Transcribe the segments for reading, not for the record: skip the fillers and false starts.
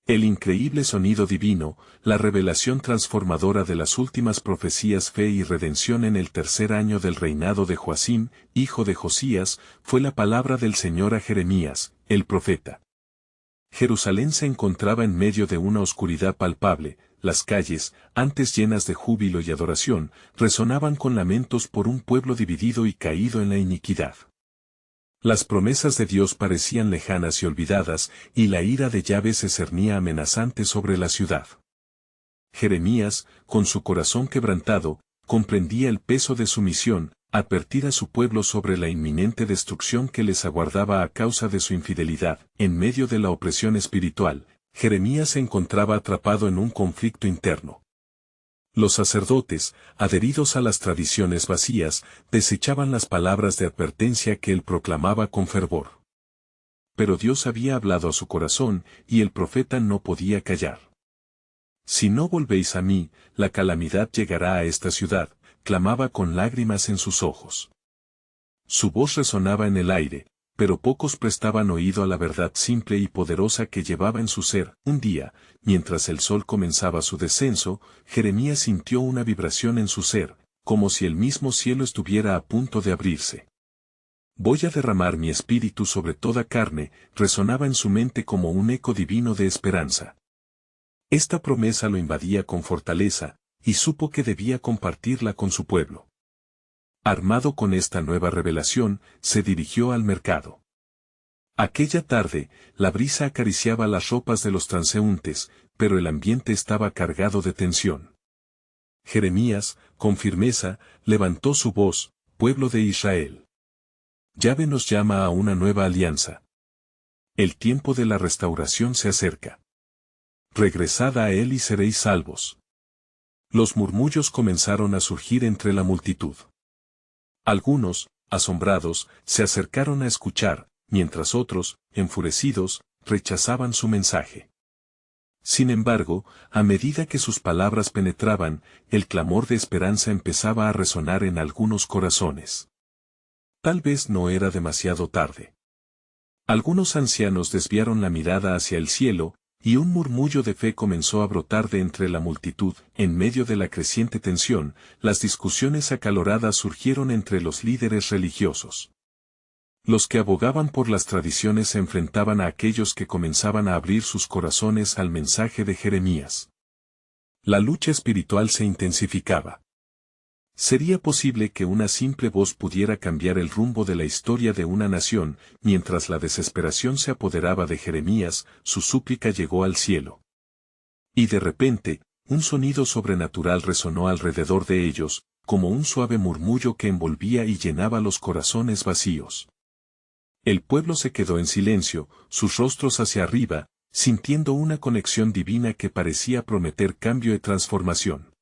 El increíble sonido divino, la revelación transformadora de las últimas profecías, fe y redención en el tercer año del reinado de Joacim, hijo de Josías, fue la palabra del Señor a Jeremías, el profeta. Jerusalén se encontraba en medio de una oscuridad palpable, las calles, antes llenas de júbilo y adoración, resonaban con lamentos por un pueblo dividido y caído en la iniquidad. Las promesas de Dios parecían lejanas y olvidadas, y la ira de Yahvé se cernía amenazante sobre la ciudad. Jeremías, con su corazón quebrantado, comprendía el peso de su misión, advertir a su pueblo sobre la inminente destrucción que les aguardaba a causa de su infidelidad. En medio de la opresión espiritual, Jeremías se encontraba atrapado en un conflicto interno. Los sacerdotes, adheridos a las tradiciones vacías, desechaban las palabras de advertencia que él proclamaba con fervor. Pero Dios había hablado a su corazón, y el profeta no podía callar. Si no volvéis a mí, la calamidad llegará a esta ciudad, clamaba con lágrimas en sus ojos. Su voz resonaba en el aire, pero pocos prestaban oído a la verdad simple y poderosa que llevaba en su ser. Un día, mientras el sol comenzaba su descenso, Jeremías sintió una vibración en su ser, como si el mismo cielo estuviera a punto de abrirse. Voy a derramar mi espíritu sobre toda carne, resonaba en su mente como un eco divino de esperanza. Esta promesa lo invadía con fortaleza, y supo que debía compartirla con su pueblo. Armado con esta nueva revelación, se dirigió al mercado. Aquella tarde, la brisa acariciaba las ropas de los transeúntes, pero el ambiente estaba cargado de tensión. Jeremías, con firmeza, levantó su voz: pueblo de Israel. Yahvé nos llama a una nueva alianza. El tiempo de la restauración se acerca. Regresad a él y seréis salvos. Los murmullos comenzaron a surgir entre la multitud. Algunos, asombrados, se acercaron a escuchar, mientras otros, enfurecidos, rechazaban su mensaje. Sin embargo, a medida que sus palabras penetraban, el clamor de esperanza empezaba a resonar en algunos corazones. Tal vez no era demasiado tarde. Algunos ancianos desviaron la mirada hacia el cielo, y un murmullo de fe comenzó a brotar de entre la multitud. En medio de la creciente tensión, las discusiones acaloradas surgieron entre los líderes religiosos. Los que abogaban por las tradiciones se enfrentaban a aquellos que comenzaban a abrir sus corazones al mensaje de Jeremías. La lucha espiritual se intensificaba. ¿Sería posible que una simple voz pudiera cambiar el rumbo de la historia de una nación? Mientras la desesperación se apoderaba de Jeremías, su súplica llegó al cielo. Y de repente, un sonido sobrenatural resonó alrededor de ellos, como un suave murmullo que envolvía y llenaba los corazones vacíos. El pueblo se quedó en silencio, sus rostros hacia arriba, sintiendo una conexión divina que parecía prometer cambio y transformación.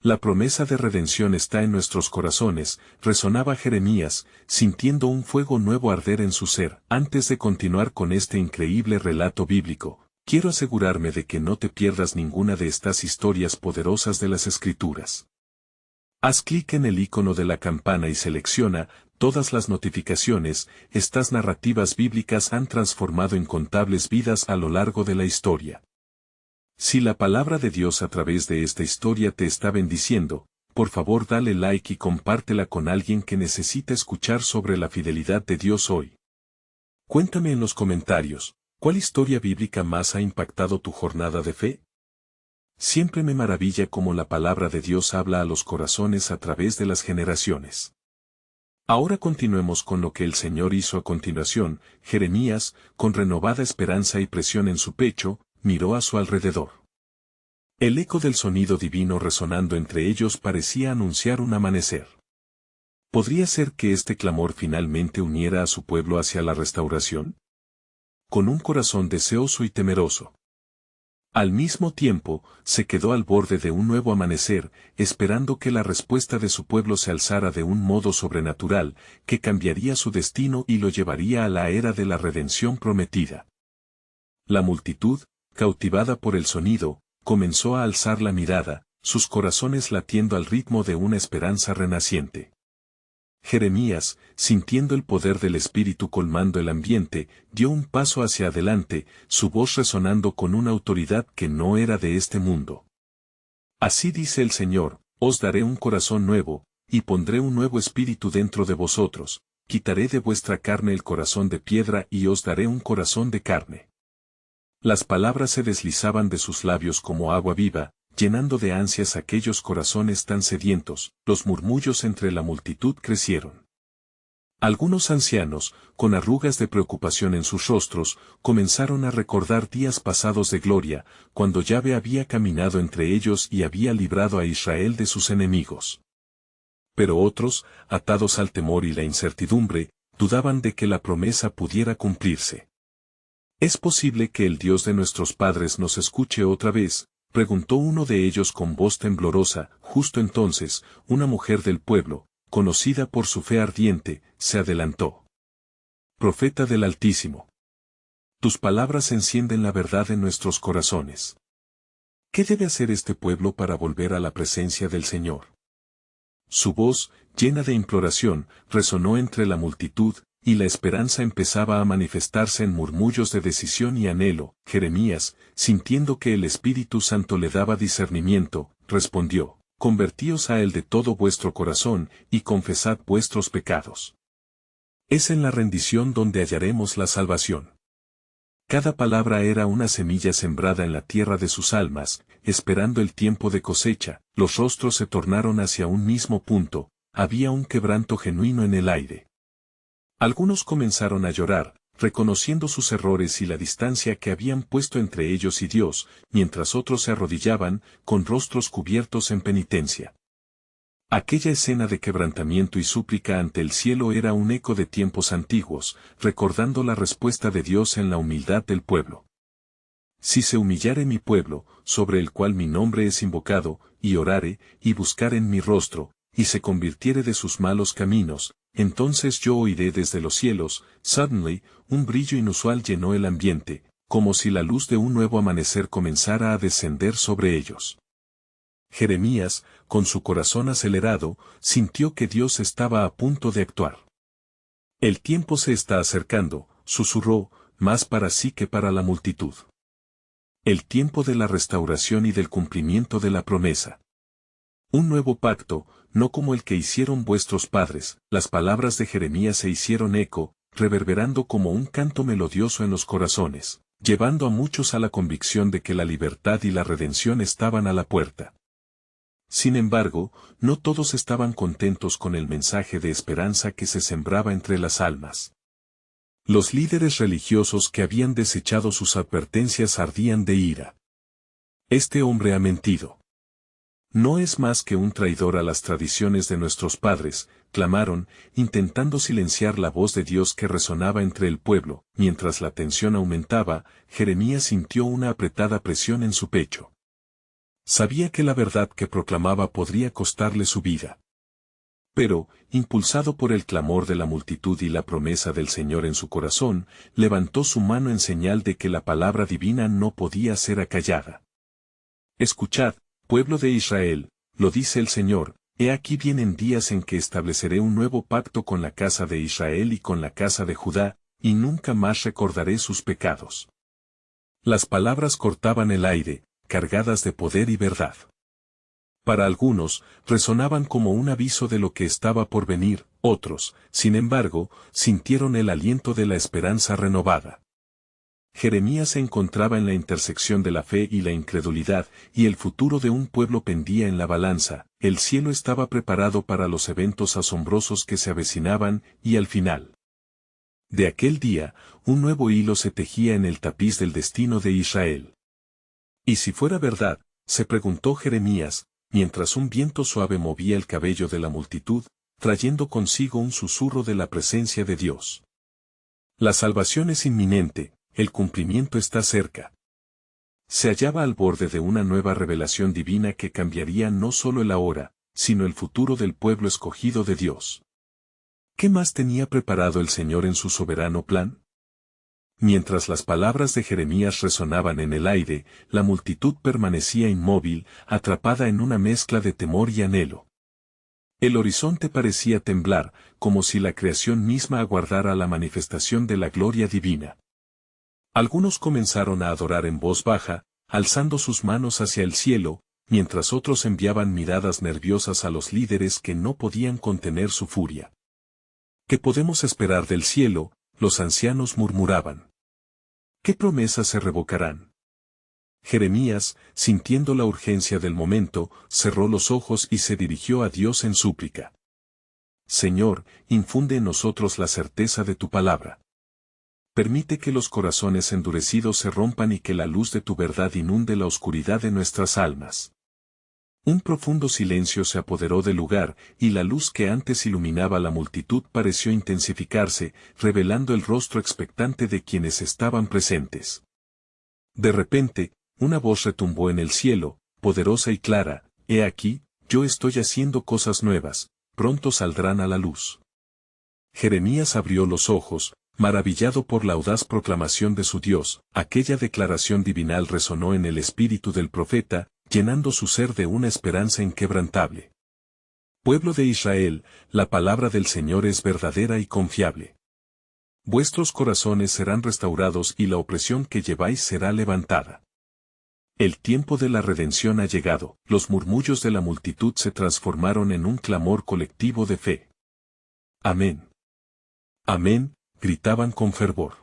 La promesa de redención está en nuestros corazones, resonaba Jeremías, sintiendo un fuego nuevo arder en su ser. Antes de continuar con este increíble relato bíblico, quiero asegurarme de que no te pierdas ninguna de estas historias poderosas de las Escrituras. Haz clic en el icono de la campana y selecciona todas las notificaciones. Estas narrativas bíblicas han transformado incontables vidas a lo largo de la historia. Si la palabra de Dios a través de esta historia te está bendiciendo, por favor dale like y compártela con alguien que necesita escuchar sobre la fidelidad de Dios hoy. Cuéntame en los comentarios, ¿cuál historia bíblica más ha impactado tu jornada de fe? Siempre me maravilla cómo la palabra de Dios habla a los corazones a través de las generaciones. Ahora continuemos con lo que el Señor hizo a continuación. Jeremías, con renovada esperanza y presión en su pecho, miró a su alrededor. El eco del sonido divino resonando entre ellos parecía anunciar un amanecer. ¿Podría ser que este clamor finalmente uniera a su pueblo hacia la restauración? Con un corazón deseoso y temeroso. Al mismo tiempo, se quedó al borde de un nuevo amanecer, esperando que la respuesta de su pueblo se alzara de un modo sobrenatural, que cambiaría su destino y lo llevaría a la era de la redención prometida. La multitud, cautivada por el sonido, comenzó a alzar la mirada, sus corazones latiendo al ritmo de una esperanza renaciente. Jeremías, sintiendo el poder del Espíritu colmando el ambiente, dio un paso hacia adelante, su voz resonando con una autoridad que no era de este mundo. Así dice el Señor, os daré un corazón nuevo, y pondré un nuevo espíritu dentro de vosotros, quitaré de vuestra carne el corazón de piedra y os daré un corazón de carne. Las palabras se deslizaban de sus labios como agua viva, llenando de ansias aquellos corazones tan sedientos, los murmullos entre la multitud crecieron. Algunos ancianos, con arrugas de preocupación en sus rostros, comenzaron a recordar días pasados de gloria, cuando Yahvé había caminado entre ellos y había librado a Israel de sus enemigos. Pero otros, atados al temor y la incertidumbre, dudaban de que la promesa pudiera cumplirse. ¿Es posible que el Dios de nuestros padres nos escuche otra vez?, preguntó uno de ellos con voz temblorosa. Justo entonces, una mujer del pueblo, conocida por su fe ardiente, se adelantó. Profeta del Altísimo. Tus palabras encienden la verdad en nuestros corazones. ¿Qué debe hacer este pueblo para volver a la presencia del Señor? Su voz, llena de imploración, resonó entre la multitud, y la esperanza empezaba a manifestarse en murmullos de decisión y anhelo. Jeremías, sintiendo que el Espíritu Santo le daba discernimiento, respondió, convertíos a él de todo vuestro corazón, y confesad vuestros pecados. Es en la rendición donde hallaremos la salvación. Cada palabra era una semilla sembrada en la tierra de sus almas, esperando el tiempo de cosecha. Los rostros se tornaron hacia un mismo punto, había un quebranto genuino en el aire. Algunos comenzaron a llorar, reconociendo sus errores y la distancia que habían puesto entre ellos y Dios, mientras otros se arrodillaban, con rostros cubiertos en penitencia. Aquella escena de quebrantamiento y súplica ante el cielo era un eco de tiempos antiguos, recordando la respuesta de Dios en la humildad del pueblo. Si se humillare mi pueblo, sobre el cual mi nombre es invocado, y orare, y buscare en mi rostro, y se convirtiere de sus malos caminos, entonces yo oiré desde los cielos. Suddenly, un brillo inusual llenó el ambiente, como si la luz de un nuevo amanecer comenzara a descender sobre ellos. Jeremías, con su corazón acelerado, sintió que Dios estaba a punto de actuar. El tiempo se está acercando, susurró, más para sí que para la multitud. El tiempo de la restauración y del cumplimiento de la promesa. Un nuevo pacto, no como el que hicieron vuestros padres. Las palabras de Jeremías se hicieron eco, reverberando como un canto melodioso en los corazones, llevando a muchos a la convicción de que la libertad y la redención estaban a la puerta. Sin embargo, no todos estaban contentos con el mensaje de esperanza que se sembraba entre las almas. Los líderes religiosos que habían desechado sus advertencias ardían de ira. Este hombre ha mentido. No es más que un traidor a las tradiciones de nuestros padres, clamaron, intentando silenciar la voz de Dios que resonaba entre el pueblo. Mientras la tensión aumentaba, Jeremías sintió una apretada presión en su pecho. Sabía que la verdad que proclamaba podría costarle su vida. Pero, impulsado por el clamor de la multitud y la promesa del Señor en su corazón, levantó su mano en señal de que la palabra divina no podía ser acallada. Escuchad, pueblo de Israel, lo dice el Señor, he aquí vienen días en que estableceré un nuevo pacto con la casa de Israel y con la casa de Judá, y nunca más recordaré sus pecados. Las palabras cortaban el aire, cargadas de poder y verdad. Para algunos, resonaban como un aviso de lo que estaba por venir. Otros, sin embargo, sintieron el aliento de la esperanza renovada. Jeremías se encontraba en la intersección de la fe y la incredulidad, y el futuro de un pueblo pendía en la balanza. El cielo estaba preparado para los eventos asombrosos que se avecinaban, y al final de aquel día, un nuevo hilo se tejía en el tapiz del destino de Israel. ¿Y si fuera verdad?, se preguntó Jeremías, mientras un viento suave movía el cabello de la multitud, trayendo consigo un susurro de la presencia de Dios. La salvación es inminente, el cumplimiento está cerca. Se hallaba al borde de una nueva revelación divina que cambiaría no solo el ahora, sino el futuro del pueblo escogido de Dios. ¿Qué más tenía preparado el Señor en su soberano plan? Mientras las palabras de Jeremías resonaban en el aire, la multitud permanecía inmóvil, atrapada en una mezcla de temor y anhelo. El horizonte parecía temblar, como si la creación misma aguardara la manifestación de la gloria divina. Algunos comenzaron a adorar en voz baja, alzando sus manos hacia el cielo, mientras otros enviaban miradas nerviosas a los líderes que no podían contener su furia. ¿Qué podemos esperar del cielo?, los ancianos murmuraban. ¿Qué promesas se revocarán? Jeremías, sintiendo la urgencia del momento, cerró los ojos y se dirigió a Dios en súplica. Señor, infunde en nosotros la certeza de tu palabra. Permite que los corazones endurecidos se rompan y que la luz de tu verdad inunde la oscuridad de nuestras almas. Un profundo silencio se apoderó del lugar, y la luz que antes iluminaba la multitud pareció intensificarse, revelando el rostro expectante de quienes estaban presentes. De repente, una voz retumbó en el cielo, poderosa y clara: «He aquí, yo estoy haciendo cosas nuevas, pronto saldrán a la luz». Jeremías abrió los ojos, maravillado por la audaz proclamación de su Dios. Aquella declaración divinal resonó en el espíritu del profeta, llenando su ser de una esperanza inquebrantable. Pueblo de Israel, la palabra del Señor es verdadera y confiable. Vuestros corazones serán restaurados y la opresión que lleváis será levantada. El tiempo de la redención ha llegado. Los murmullos de la multitud se transformaron en un clamor colectivo de fe. Amén. Amén, gritaban con fervor.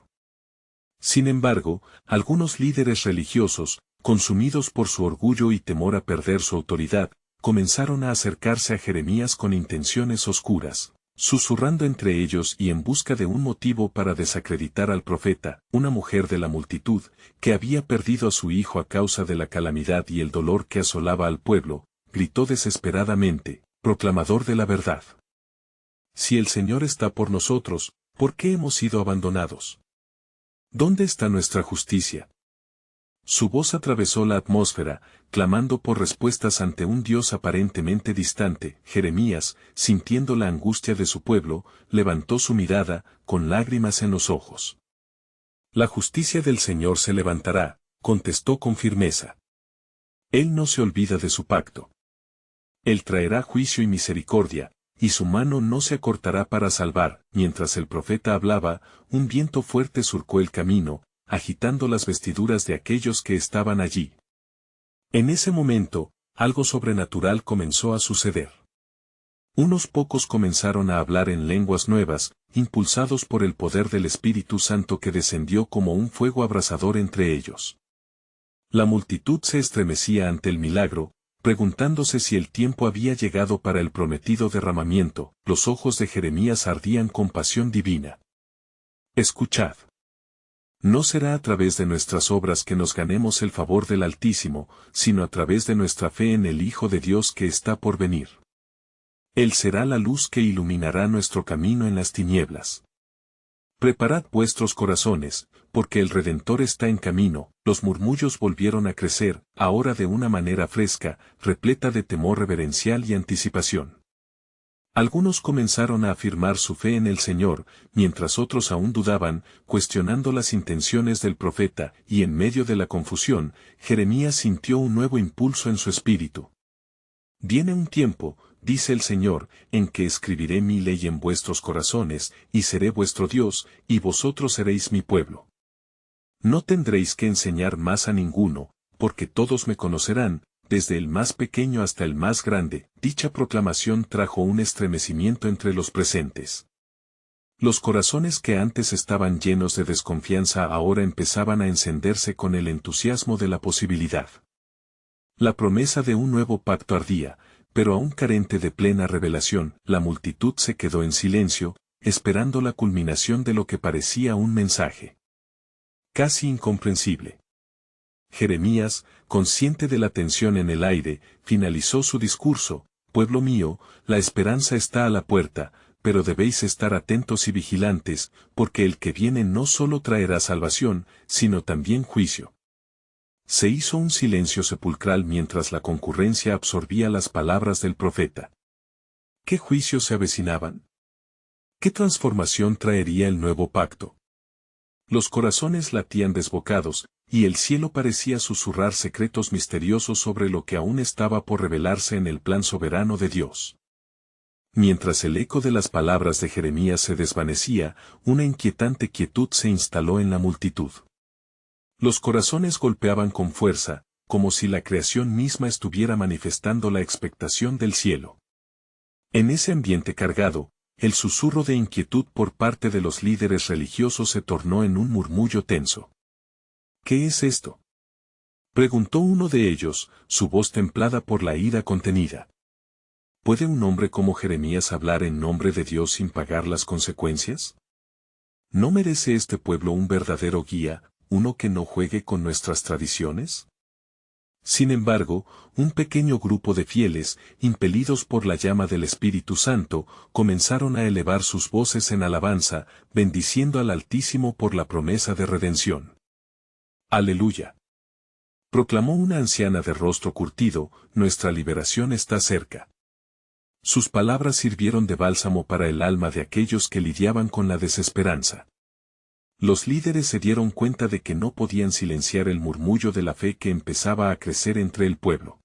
Sin embargo, algunos líderes religiosos, consumidos por su orgullo y temor a perder su autoridad, comenzaron a acercarse a Jeremías con intenciones oscuras, susurrando entre ellos y en busca de un motivo para desacreditar al profeta. Una mujer de la multitud, que había perdido a su hijo a causa de la calamidad y el dolor que asolaba al pueblo, gritó desesperadamente: «Proclamador de la verdad. Si el Señor está por nosotros, ¿por qué hemos sido abandonados? ¿Dónde está nuestra justicia?». Su voz atravesó la atmósfera, clamando por respuestas ante un Dios aparentemente distante. Jeremías, sintiendo la angustia de su pueblo, levantó su mirada, con lágrimas en los ojos. «La justicia del Señor se levantará», contestó con firmeza. «Él no se olvida de su pacto. Él traerá juicio y misericordia, y su mano no se acortará para salvar». Mientras el profeta hablaba, un viento fuerte surcó el camino, agitando las vestiduras de aquellos que estaban allí. En ese momento, algo sobrenatural comenzó a suceder. Unos pocos comenzaron a hablar en lenguas nuevas, impulsados por el poder del Espíritu Santo que descendió como un fuego abrasador entre ellos. La multitud se estremecía ante el milagro, preguntándose si el tiempo había llegado para el prometido derramamiento. Los ojos de Jeremías ardían con pasión divina. «Escuchad. No será a través de nuestras obras que nos ganemos el favor del Altísimo, sino a través de nuestra fe en el Hijo de Dios que está por venir. Él será la luz que iluminará nuestro camino en las tinieblas. Preparad vuestros corazones, porque el Redentor está en camino». Los murmullos volvieron a crecer, ahora de una manera fresca, repleta de temor reverencial y anticipación. Algunos comenzaron a afirmar su fe en el Señor, mientras otros aún dudaban, cuestionando las intenciones del profeta, y en medio de la confusión, Jeremías sintió un nuevo impulso en su espíritu. «Viene un tiempo», dice el Señor, «en que escribiré mi ley en vuestros corazones, y seré vuestro Dios, y vosotros seréis mi pueblo. No tendréis que enseñar más a ninguno, porque todos me conocerán, desde el más pequeño hasta el más grande». Dicha proclamación trajo un estremecimiento entre los presentes. Los corazones que antes estaban llenos de desconfianza ahora empezaban a encenderse con el entusiasmo de la posibilidad. La promesa de un nuevo pacto ardía, pero aún carente de plena revelación. La multitud se quedó en silencio, esperando la culminación de lo que parecía un mensaje casi incomprensible. Jeremías, consciente de la tensión en el aire, finalizó su discurso: «Pueblo mío, la esperanza está a la puerta, pero debéis estar atentos y vigilantes, porque el que viene no solo traerá salvación, sino también juicio». Se hizo un silencio sepulcral mientras la concurrencia absorbía las palabras del profeta. ¿Qué juicios se avecinaban? ¿Qué transformación traería el nuevo pacto? Los corazones latían desbocados, y el cielo parecía susurrar secretos misteriosos sobre lo que aún estaba por revelarse en el plan soberano de Dios. Mientras el eco de las palabras de Jeremías se desvanecía, una inquietante quietud se instaló en la multitud. Los corazones golpeaban con fuerza, como si la creación misma estuviera manifestando la expectación del cielo. En ese ambiente cargado, el susurro de inquietud por parte de los líderes religiosos se tornó en un murmullo tenso. ¿Qué es esto?, preguntó uno de ellos, su voz templada por la ira contenida. ¿Puede un hombre como Jeremías hablar en nombre de Dios sin pagar las consecuencias? ¿No merece este pueblo un verdadero guía, uno que no juegue con nuestras tradiciones? Sin embargo, un pequeño grupo de fieles, impelidos por la llama del Espíritu Santo, comenzaron a elevar sus voces en alabanza, bendiciendo al Altísimo por la promesa de redención. ¡Aleluya!, proclamó una anciana de rostro curtido, nuestra liberación está cerca. Sus palabras sirvieron de bálsamo para el alma de aquellos que lidiaban con la desesperanza. Los líderes se dieron cuenta de que no podían silenciar el murmullo de la fe que empezaba a crecer entre el pueblo.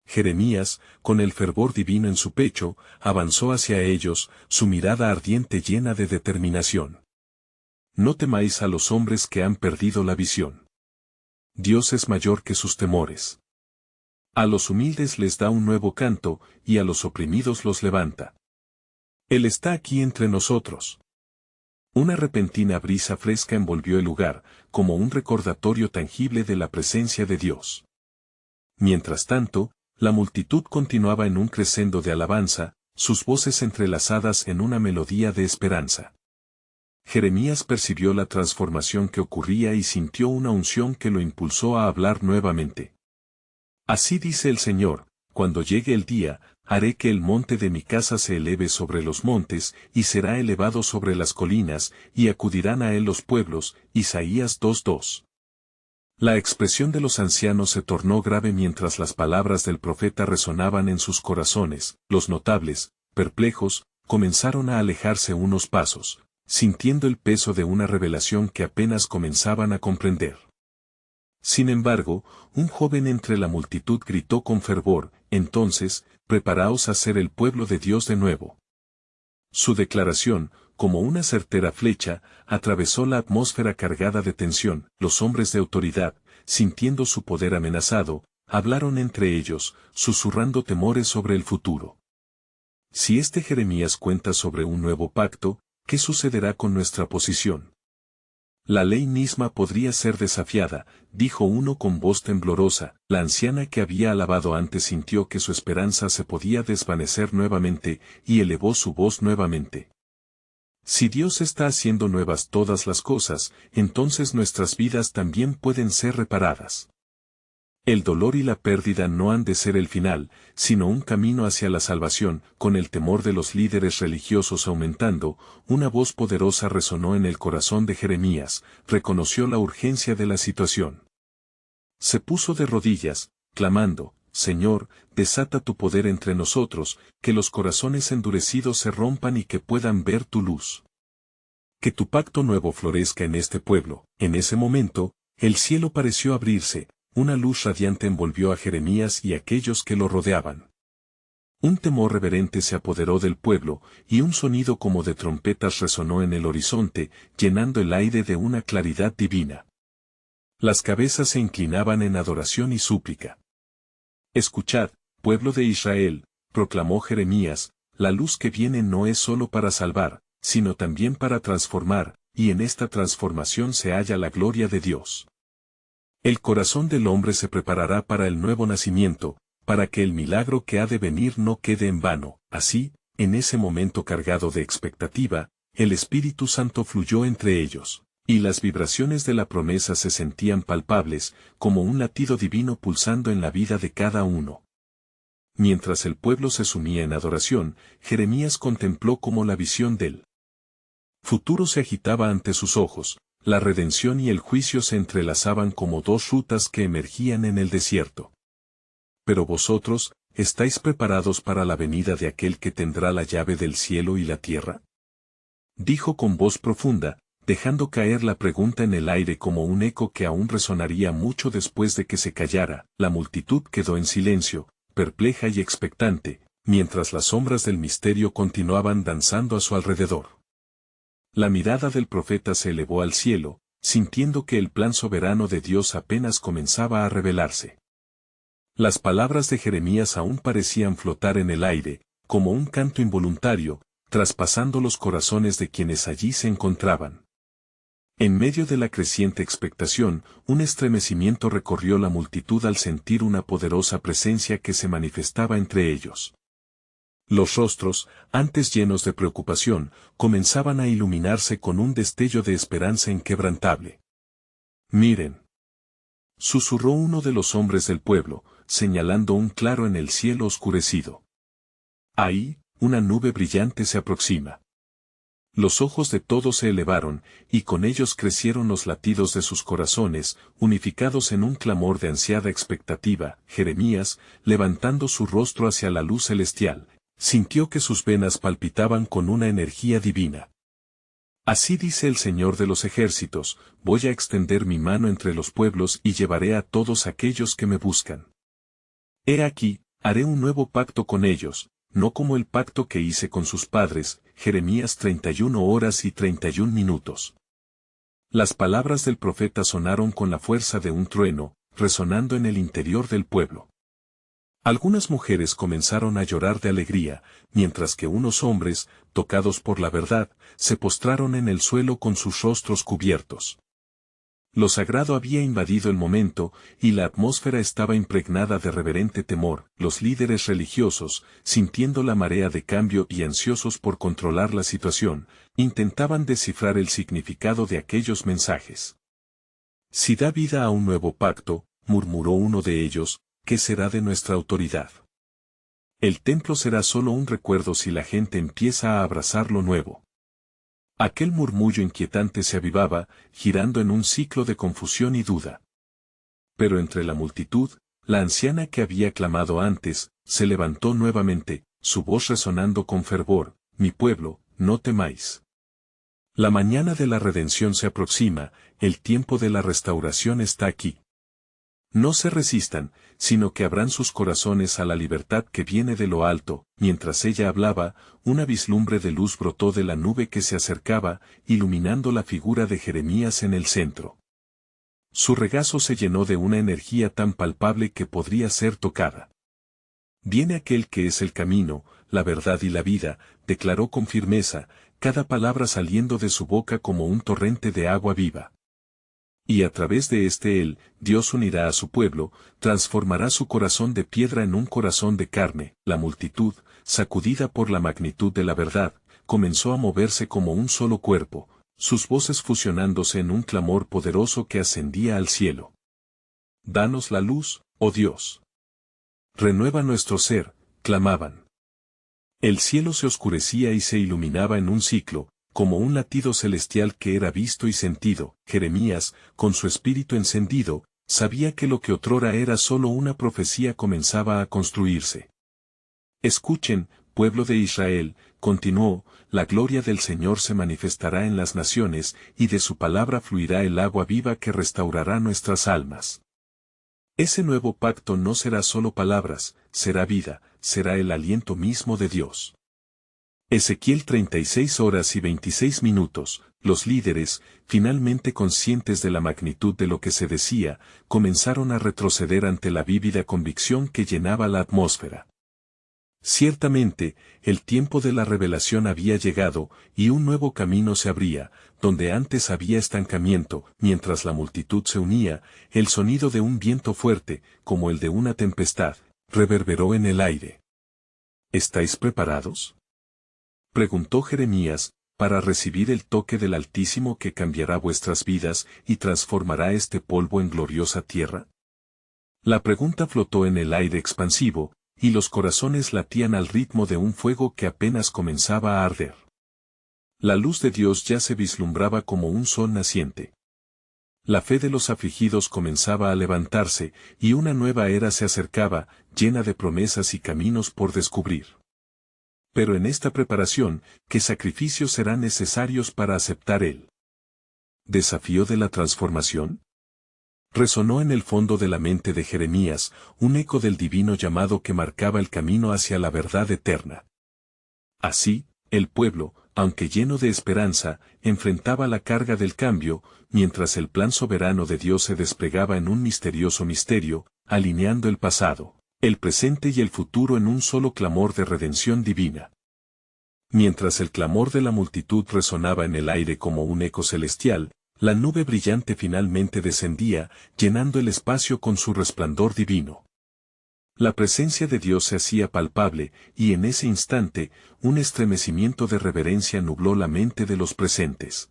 Jeremías, con el fervor divino en su pecho, avanzó hacia ellos, su mirada ardiente llena de determinación. No temáis a los hombres que han perdido la visión. Dios es mayor que sus temores. A los humildes les da un nuevo canto, y a los oprimidos los levanta. Él está aquí entre nosotros. Una repentina brisa fresca envolvió el lugar, como un recordatorio tangible de la presencia de Dios. Mientras tanto, la multitud continuaba en un crescendo de alabanza, sus voces entrelazadas en una melodía de esperanza. Jeremías percibió la transformación que ocurría y sintió una unción que lo impulsó a hablar nuevamente. Así dice el Señor, cuando llegue el día, haré que el monte de mi casa se eleve sobre los montes, y será elevado sobre las colinas, y acudirán a él los pueblos. Isaías 2:2. La expresión de los ancianos se tornó grave mientras las palabras del profeta resonaban en sus corazones. Los notables, perplejos, comenzaron a alejarse unos pasos, sintiendo el peso de una revelación que apenas comenzaban a comprender. Sin embargo, un joven entre la multitud gritó con fervor: entonces, preparaos a ser el pueblo de Dios de nuevo. Su declaración, como una certera flecha, atravesó la atmósfera cargada de tensión. Los hombres de autoridad, sintiendo su poder amenazado, hablaron entre ellos, susurrando temores sobre el futuro. Si este Jeremías cuenta sobre un nuevo pacto, ¿qué sucederá con nuestra posición? La ley misma podría ser desafiada, dijo uno con voz temblorosa. La anciana que había alabado antes sintió que su esperanza se podía desvanecer nuevamente, y elevó su voz nuevamente. Si Dios está haciendo nuevas todas las cosas, entonces nuestras vidas también pueden ser reparadas. El dolor y la pérdida no han de ser el final, sino un camino hacia la salvación. Con el temor de los líderes religiosos aumentando, una voz poderosa resonó en el corazón de Jeremías, reconoció la urgencia de la situación. Se puso de rodillas, clamando: Señor, desata tu poder entre nosotros, que los corazones endurecidos se rompan y que puedan ver tu luz. Que tu pacto nuevo florezca en este pueblo. En ese momento, el cielo pareció abrirse. Una luz radiante envolvió a Jeremías y a aquellos que lo rodeaban. Un temor reverente se apoderó del pueblo, y un sonido como de trompetas resonó en el horizonte, llenando el aire de una claridad divina. Las cabezas se inclinaban en adoración y súplica. Escuchad, pueblo de Israel, proclamó Jeremías, la luz que viene no es solo para salvar, sino también para transformar, y en esta transformación se halla la gloria de Dios. El corazón del hombre se preparará para el nuevo nacimiento, para que el milagro que ha de venir no quede en vano. Así, en ese momento cargado de expectativa, el Espíritu Santo fluyó entre ellos, y las vibraciones de la promesa se sentían palpables, como un latido divino pulsando en la vida de cada uno. Mientras el pueblo se sumía en adoración, Jeremías contempló cómo la visión del futuro se agitaba ante sus ojos. La redención y el juicio se entrelazaban como dos rutas que emergían en el desierto. Pero vosotros, ¿estáis preparados para la venida de aquel que tendrá la llave del cielo y la tierra? Dijo con voz profunda, dejando caer la pregunta en el aire como un eco que aún resonaría mucho después de que se callara. La multitud quedó en silencio, perpleja y expectante, mientras las sombras del misterio continuaban danzando a su alrededor. La mirada del profeta se elevó al cielo, sintiendo que el plan soberano de Dios apenas comenzaba a revelarse. Las palabras de Jeremías aún parecían flotar en el aire, como un canto involuntario, traspasando los corazones de quienes allí se encontraban. En medio de la creciente expectación, un estremecimiento recorrió la multitud al sentir una poderosa presencia que se manifestaba entre ellos. Los rostros, antes llenos de preocupación, comenzaban a iluminarse con un destello de esperanza inquebrantable. «Miren», susurró uno de los hombres del pueblo, señalando un claro en el cielo oscurecido. «Ahí, una nube brillante se aproxima». Los ojos de todos se elevaron, y con ellos crecieron los latidos de sus corazones, unificados en un clamor de ansiada expectativa. Jeremías, levantando su rostro hacia la luz celestial, sintió que sus venas palpitaban con una energía divina. «Así dice el Señor de los ejércitos, voy a extender mi mano entre los pueblos y llevaré a todos aquellos que me buscan. He aquí, haré un nuevo pacto con ellos, no como el pacto que hice con sus padres». Jeremías 31 horas y 31 minutos. Las palabras del profeta sonaron con la fuerza de un trueno, resonando en el interior del pueblo. Algunas mujeres comenzaron a llorar de alegría, mientras que unos hombres, tocados por la verdad, se postraron en el suelo con sus rostros cubiertos. Lo sagrado había invadido el momento, y la atmósfera estaba impregnada de reverente temor. Los líderes religiosos, sintiendo la marea de cambio y ansiosos por controlar la situación, intentaban descifrar el significado de aquellos mensajes. «Si da vida a un nuevo pacto», murmuró uno de ellos, «¿qué será de nuestra autoridad? El templo será solo un recuerdo si la gente empieza a abrazar lo nuevo». Aquel murmullo inquietante se avivaba, girando en un ciclo de confusión y duda. Pero entre la multitud, la anciana que había clamado antes, se levantó nuevamente, su voz resonando con fervor: «Mi pueblo, no temáis. La mañana de la redención se aproxima, el tiempo de la restauración está aquí. No se resistan, sino que abran sus corazones a la libertad que viene de lo alto». Mientras ella hablaba, una vislumbre de luz brotó de la nube que se acercaba, iluminando la figura de Jeremías en el centro. Su regazo se llenó de una energía tan palpable que podría ser tocada. «Viene aquel que es el camino, la verdad y la vida», declaró con firmeza, cada palabra saliendo de su boca como un torrente de agua viva. «Y a través de él, Dios unirá a su pueblo, transformará su corazón de piedra en un corazón de carne». La multitud, sacudida por la magnitud de la verdad, comenzó a moverse como un solo cuerpo, sus voces fusionándose en un clamor poderoso que ascendía al cielo. «Danos la luz, oh Dios. Renueva nuestro ser», clamaban. El cielo se oscurecía y se iluminaba en un ciclo, como un latido celestial que era visto y sentido. Jeremías, con su espíritu encendido, sabía que lo que otrora era solo una profecía comenzaba a construirse. «Escuchen, pueblo de Israel», continuó, «la gloria del Señor se manifestará en las naciones, y de su palabra fluirá el agua viva que restaurará nuestras almas. Ese nuevo pacto no será solo palabras, será vida, será el aliento mismo de Dios». Ezequiel 36 horas y 26 minutos, los líderes, finalmente conscientes de la magnitud de lo que se decía, comenzaron a retroceder ante la vívida convicción que llenaba la atmósfera. Ciertamente, el tiempo de la revelación había llegado, y un nuevo camino se abría, donde antes había estancamiento. Mientras la multitud se unía, el sonido de un viento fuerte, como el de una tempestad, reverberó en el aire. «¿Estáis preparados?», preguntó Jeremías, «para recibir el toque del Altísimo que cambiará vuestras vidas y transformará este polvo en gloriosa tierra». La pregunta flotó en el aire expansivo, y los corazones latían al ritmo de un fuego que apenas comenzaba a arder. La luz de Dios ya se vislumbraba como un sol naciente. La fe de los afligidos comenzaba a levantarse, y una nueva era se acercaba, llena de promesas y caminos por descubrir. Pero en esta preparación, ¿qué sacrificios serán necesarios para aceptar el desafío de la transformación? Resonó en el fondo de la mente de Jeremías un eco del divino llamado que marcaba el camino hacia la verdad eterna. Así, el pueblo, aunque lleno de esperanza, enfrentaba la carga del cambio, mientras el plan soberano de Dios se desplegaba en un misterioso misterio, alineando el pasado, el presente y el futuro en un solo clamor de redención divina. Mientras el clamor de la multitud resonaba en el aire como un eco celestial, la nube brillante finalmente descendía, llenando el espacio con su resplandor divino. La presencia de Dios se hacía palpable, y en ese instante, un estremecimiento de reverencia nubló la mente de los presentes.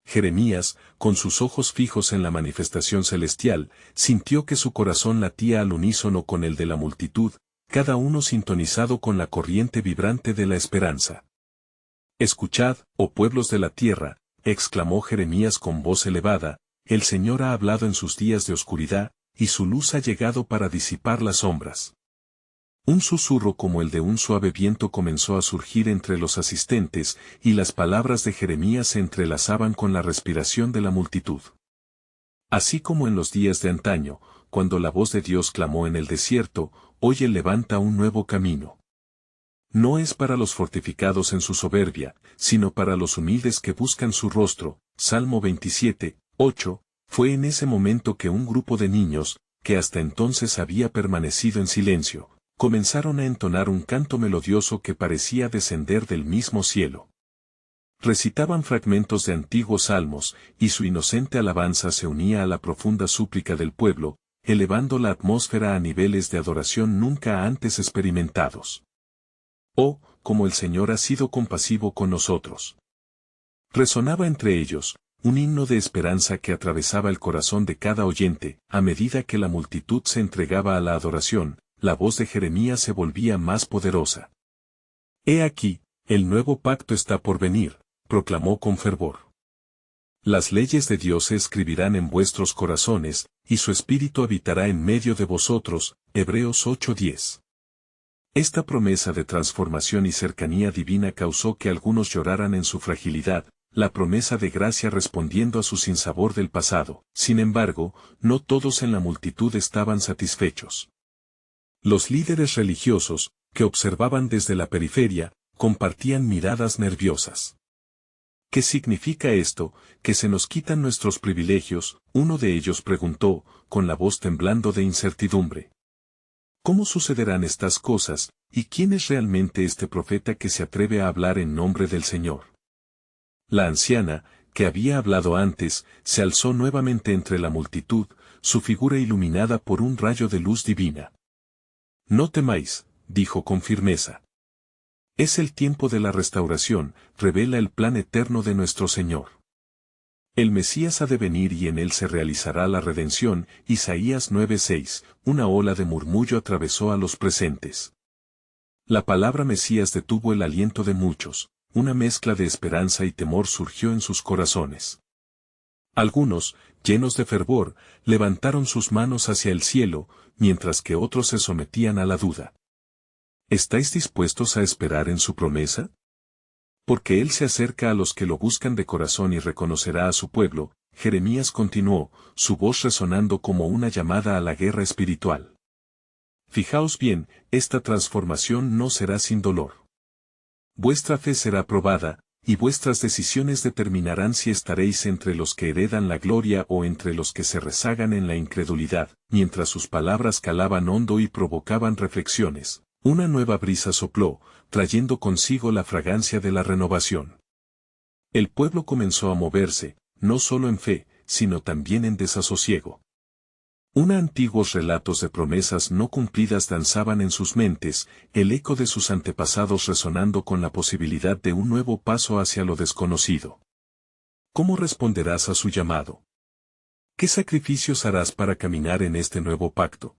Jeremías, con sus ojos fijos en la manifestación celestial, sintió que su corazón latía al unísono con el de la multitud, cada uno sintonizado con la corriente vibrante de la esperanza. «Escuchad, oh pueblos de la tierra», exclamó Jeremías con voz elevada, «el Señor ha hablado en sus días de oscuridad, y su luz ha llegado para disipar las sombras». Un susurro como el de un suave viento comenzó a surgir entre los asistentes, y las palabras de Jeremías se entrelazaban con la respiración de la multitud. Así como en los días de antaño, cuando la voz de Dios clamó en el desierto, hoy Él levanta un nuevo camino. No es para los fortificados en su soberbia, sino para los humildes que buscan su rostro. Salmo 27, 8, fue en ese momento que un grupo de niños, que hasta entonces había permanecido en silencio, comenzaron a entonar un canto melodioso que parecía descender del mismo cielo. Recitaban fragmentos de antiguos salmos, y su inocente alabanza se unía a la profunda súplica del pueblo, elevando la atmósfera a niveles de adoración nunca antes experimentados. Oh, como el Señor ha sido compasivo con nosotros. Resonaba entre ellos, un himno de esperanza que atravesaba el corazón de cada oyente, a medida que la multitud se entregaba a la adoración, la voz de Jeremías se volvía más poderosa. «He aquí, el nuevo pacto está por venir», proclamó con fervor. «Las leyes de Dios se escribirán en vuestros corazones, y su espíritu habitará en medio de vosotros». Hebreos 8:10. Esta promesa de transformación y cercanía divina causó que algunos lloraran en su fragilidad, la promesa de gracia respondiendo a su sinsabor del pasado. Sin embargo, no todos en la multitud estaban satisfechos. Los líderes religiosos, que observaban desde la periferia, compartían miradas nerviosas. «¿Qué significa esto, que se nos quitan nuestros privilegios?», uno de ellos preguntó, con la voz temblando de incertidumbre. «¿Cómo sucederán estas cosas, y quién es realmente este profeta que se atreve a hablar en nombre del Señor?». La anciana, que había hablado antes, se alzó nuevamente entre la multitud, su figura iluminada por un rayo de luz divina. «No temáis», dijo con firmeza. «Es el tiempo de la restauración», revela el plan eterno de nuestro Señor. «El Mesías ha de venir y en él se realizará la redención». Isaías 9:6, una ola de murmullo atravesó a los presentes. La palabra Mesías detuvo el aliento de muchos, una mezcla de esperanza y temor surgió en sus corazones. Algunos, llenos de fervor, levantaron sus manos hacia el cielo, mientras que otros se sometían a la duda. ¿Estáis dispuestos a esperar en su promesa? Porque Él se acerca a los que lo buscan de corazón y reconocerá a su pueblo. Jeremías continuó, su voz resonando como una llamada a la guerra espiritual. Fijaos bien, esta transformación no será sin dolor. Vuestra fe será probada, y vuestras decisiones determinarán si estaréis entre los que heredan la gloria o entre los que se rezagan en la incredulidad. Mientras sus palabras calaban hondo y provocaban reflexiones, una nueva brisa sopló, trayendo consigo la fragancia de la renovación. El pueblo comenzó a moverse, no solo en fe, sino también en desasosiego. Antiguos relatos de promesas no cumplidas danzaban en sus mentes, el eco de sus antepasados resonando con la posibilidad de un nuevo paso hacia lo desconocido. ¿Cómo responderás a su llamado? ¿Qué sacrificios harás para caminar en este nuevo pacto?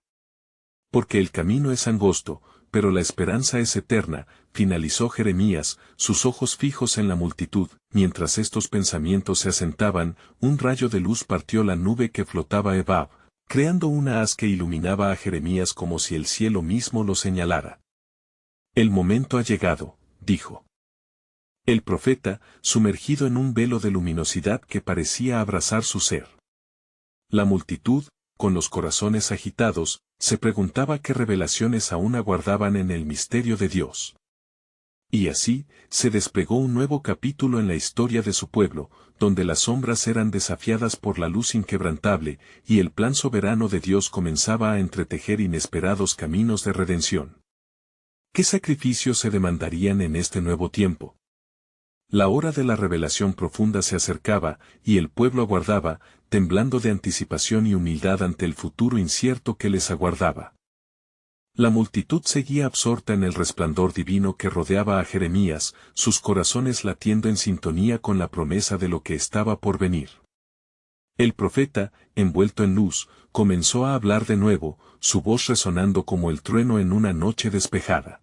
Porque el camino es angosto, pero la esperanza es eterna, finalizó Jeremías, sus ojos fijos en la multitud. Mientras estos pensamientos se asentaban, un rayo de luz partió la nube que flotaba Ebab, creando una haz que iluminaba a Jeremías como si el cielo mismo lo señalara. «El momento ha llegado», dijo. El profeta, sumergido en un velo de luminosidad que parecía abrazar su ser. La multitud, con los corazones agitados, se preguntaba qué revelaciones aún aguardaban en el misterio de Dios. Y así, se desplegó un nuevo capítulo en la historia de su pueblo, donde las sombras eran desafiadas por la luz inquebrantable, y el plan soberano de Dios comenzaba a entretejer inesperados caminos de redención. ¿Qué sacrificios se demandarían en este nuevo tiempo? La hora de la revelación profunda se acercaba, y el pueblo aguardaba, temblando de anticipación y humildad ante el futuro incierto que les aguardaba. La multitud seguía absorta en el resplandor divino que rodeaba a Jeremías, sus corazones latiendo en sintonía con la promesa de lo que estaba por venir. El profeta, envuelto en luz, comenzó a hablar de nuevo, su voz resonando como el trueno en una noche despejada.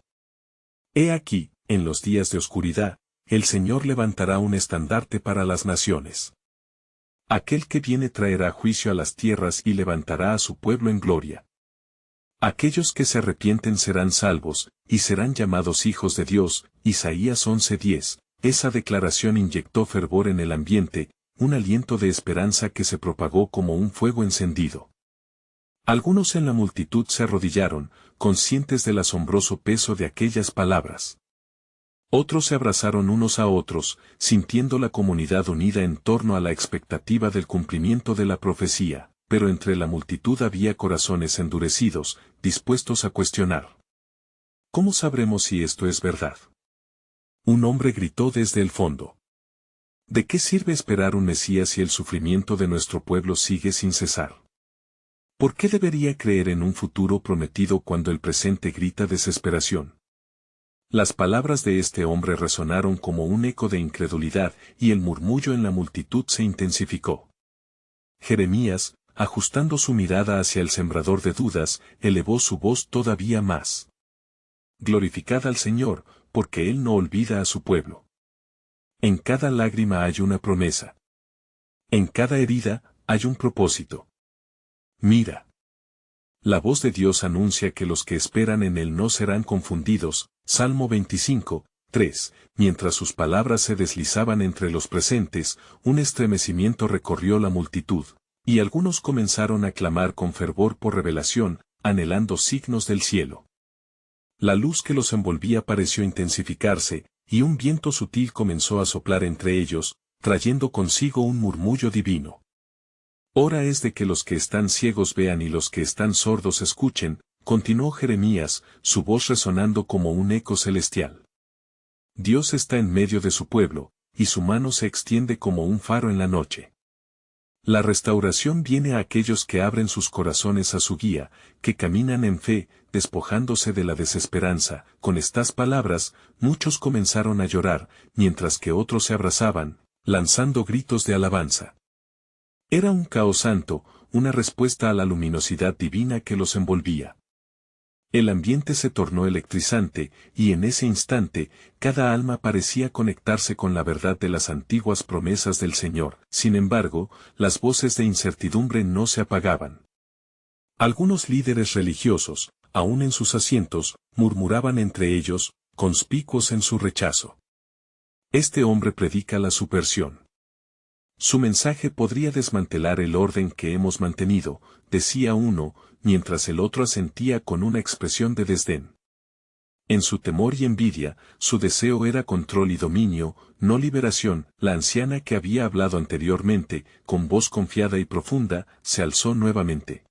He aquí, en los días de oscuridad, el Señor levantará un estandarte para las naciones. Aquel que viene traerá juicio a las tierras y levantará a su pueblo en gloria. Aquellos que se arrepienten serán salvos, y serán llamados hijos de Dios. Isaías 11:10. Esa declaración inyectó fervor en el ambiente, un aliento de esperanza que se propagó como un fuego encendido. Algunos en la multitud se arrodillaron, conscientes del asombroso peso de aquellas palabras. Otros se abrazaron unos a otros, sintiendo la comunidad unida en torno a la expectativa del cumplimiento de la profecía. Pero entre la multitud había corazones endurecidos, dispuestos a cuestionar. ¿Cómo sabremos si esto es verdad? Un hombre gritó desde el fondo. ¿De qué sirve esperar un Mesías si el sufrimiento de nuestro pueblo sigue sin cesar? ¿Por qué debería creer en un futuro prometido cuando el presente grita desesperación? Las palabras de este hombre resonaron como un eco de incredulidad, y el murmullo en la multitud se intensificó. Jeremías, ajustando su mirada hacia el sembrador de dudas, elevó su voz todavía más. Glorificad al Señor, porque Él no olvida a su pueblo. En cada lágrima hay una promesa. En cada herida hay un propósito. Mira. La voz de Dios anuncia que los que esperan en Él no serán confundidos. Salmo 25:3. Mientras sus palabras se deslizaban entre los presentes, un estremecimiento recorrió la multitud. Y algunos comenzaron a clamar con fervor por revelación, anhelando signos del cielo. La luz que los envolvía pareció intensificarse, y un viento sutil comenzó a soplar entre ellos, trayendo consigo un murmullo divino. Hora es de que los que están ciegos vean y los que están sordos escuchen, continuó Jeremías, su voz resonando como un eco celestial. Dios está en medio de su pueblo, y su mano se extiende como un faro en la noche. La restauración viene a aquellos que abren sus corazones a su guía, que caminan en fe, despojándose de la desesperanza. Con estas palabras, muchos comenzaron a llorar, mientras que otros se abrazaban, lanzando gritos de alabanza. Era un caos santo, una respuesta a la luminosidad divina que los envolvía. El ambiente se tornó electrizante, y en ese instante, cada alma parecía conectarse con la verdad de las antiguas promesas del Señor. Sin embargo, las voces de incertidumbre no se apagaban. Algunos líderes religiosos, aún en sus asientos, murmuraban entre ellos, conspicuos en su rechazo. Este hombre predica la subversión. Su mensaje podría desmantelar el orden que hemos mantenido, decía uno, mientras el otro asentía con una expresión de desdén. En su temor y envidia, su deseo era control y dominio, no liberación. La anciana que había hablado anteriormente, con voz confiada y profunda, se alzó nuevamente.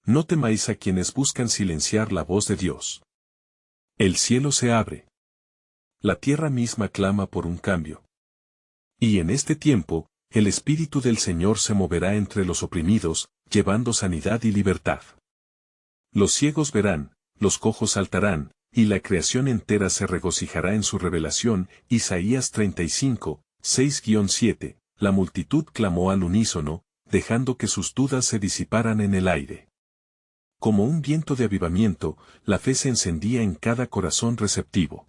No temáis a quienes buscan silenciar la voz de Dios. El cielo se abre. La tierra misma clama por un cambio. Y en este tiempo, el Espíritu del Señor se moverá entre los oprimidos, llevando sanidad y libertad. Los ciegos verán, los cojos saltarán, y la creación entera se regocijará en su revelación. Isaías 35, 6-7. La multitud clamó al unísono, dejando que sus dudas se disiparan en el aire. Como un viento de avivamiento, la fe se encendía en cada corazón receptivo.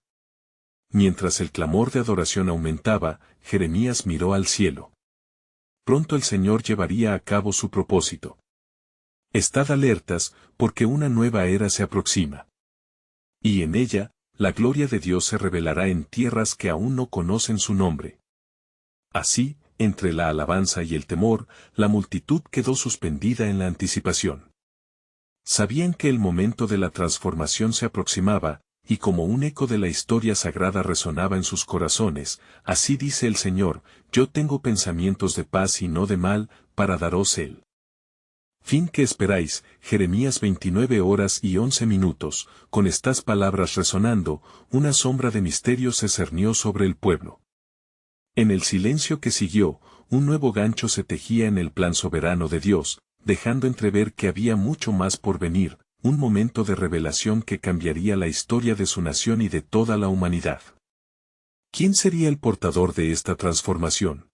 Mientras el clamor de adoración aumentaba, Jeremías miró al cielo. Pronto el Señor llevaría a cabo su propósito. Estad alertas, porque una nueva era se aproxima. Y en ella, la gloria de Dios se revelará en tierras que aún no conocen su nombre. Así, entre la alabanza y el temor, la multitud quedó suspendida en la anticipación. Sabían que el momento de la transformación se aproximaba, y como un eco de la historia sagrada resonaba en sus corazones, así dice el Señor, yo tengo pensamientos de paz y no de mal, para daros el fin que esperáis. Jeremías 29:11. Con estas palabras resonando, una sombra de misterio se cernió sobre el pueblo. En el silencio que siguió, un nuevo gancho se tejía en el plan soberano de Dios, dejando entrever que había mucho más por venir, un momento de revelación que cambiaría la historia de su nación y de toda la humanidad. ¿Quién sería el portador de esta transformación?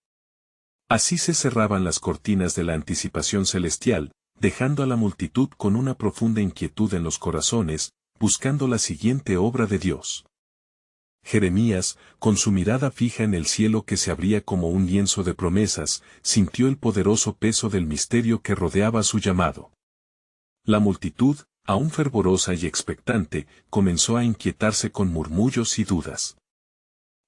Así se cerraban las cortinas de la anticipación celestial, dejando a la multitud con una profunda inquietud en los corazones, buscando la siguiente obra de Dios. Jeremías, con su mirada fija en el cielo que se abría como un lienzo de promesas, sintió el poderoso peso del misterio que rodeaba su llamado. La multitud, aún fervorosa y expectante, comenzó a inquietarse con murmullos y dudas.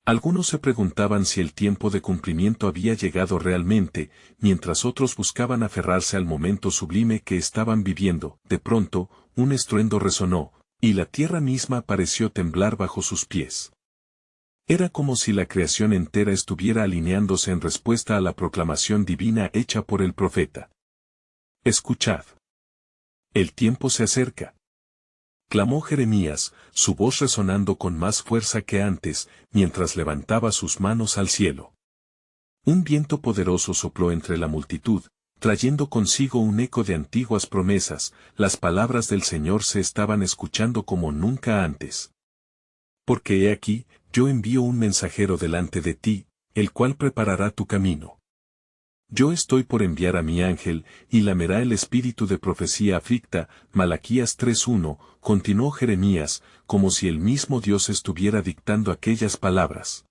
Algunos se preguntaban si el tiempo de cumplimiento había llegado realmente, mientras otros buscaban aferrarse al momento sublime que estaban viviendo. De pronto, un estruendo resonó, y la tierra misma pareció temblar bajo sus pies. Era como si la creación entera estuviera alineándose en respuesta a la proclamación divina hecha por el profeta. Escuchad. El tiempo se acerca. Clamó Jeremías, su voz resonando con más fuerza que antes, mientras levantaba sus manos al cielo. Un viento poderoso sopló entre la multitud, trayendo consigo un eco de antiguas promesas. Las palabras del Señor se estaban escuchando como nunca antes. Porque he aquí, yo envío un mensajero delante de ti, el cual preparará tu camino. Yo estoy por enviar a mi ángel, y lamerá el espíritu de profecía aflicta. Malaquías 3:1, continuó Jeremías, como si el mismo Dios estuviera dictando aquellas palabras.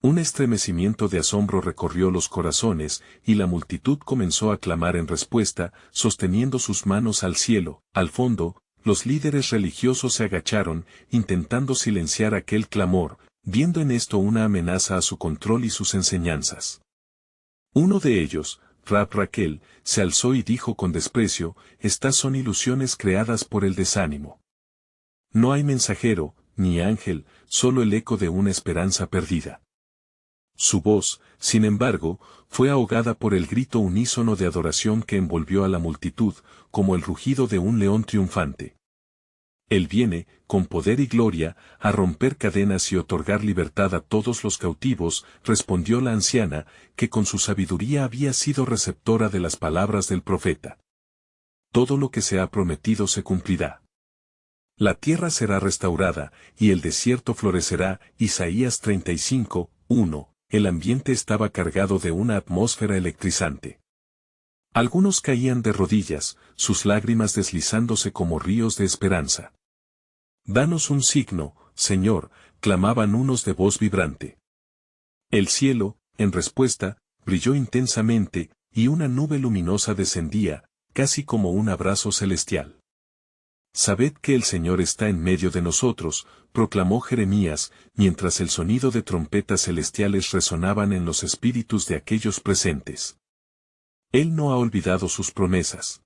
Un estremecimiento de asombro recorrió los corazones, y la multitud comenzó a clamar en respuesta, sosteniendo sus manos al cielo. Al fondo, los líderes religiosos se agacharon, intentando silenciar aquel clamor, viendo en esto una amenaza a su control y sus enseñanzas. Uno de ellos, Rab Raquel, se alzó y dijo con desprecio, estas son ilusiones creadas por el desánimo. No hay mensajero, ni ángel, solo el eco de una esperanza perdida. Su voz, sin embargo, fue ahogada por el grito unísono de adoración que envolvió a la multitud, como el rugido de un león triunfante. Él viene, con poder y gloria, a romper cadenas y otorgar libertad a todos los cautivos, respondió la anciana, que con su sabiduría había sido receptora de las palabras del profeta. Todo lo que se ha prometido se cumplirá. La tierra será restaurada, y el desierto florecerá. Isaías 35:1. El ambiente estaba cargado de una atmósfera electrizante. Algunos caían de rodillas, sus lágrimas deslizándose como ríos de esperanza. Danos un signo, Señor, clamaban unos de voz vibrante. El cielo, en respuesta, brilló intensamente, y una nube luminosa descendía, casi como un abrazo celestial. Sabed que el Señor está en medio de nosotros, proclamó Jeremías, mientras el sonido de trompetas celestiales resonaban en los espíritus de aquellos presentes. Él no ha olvidado sus promesas.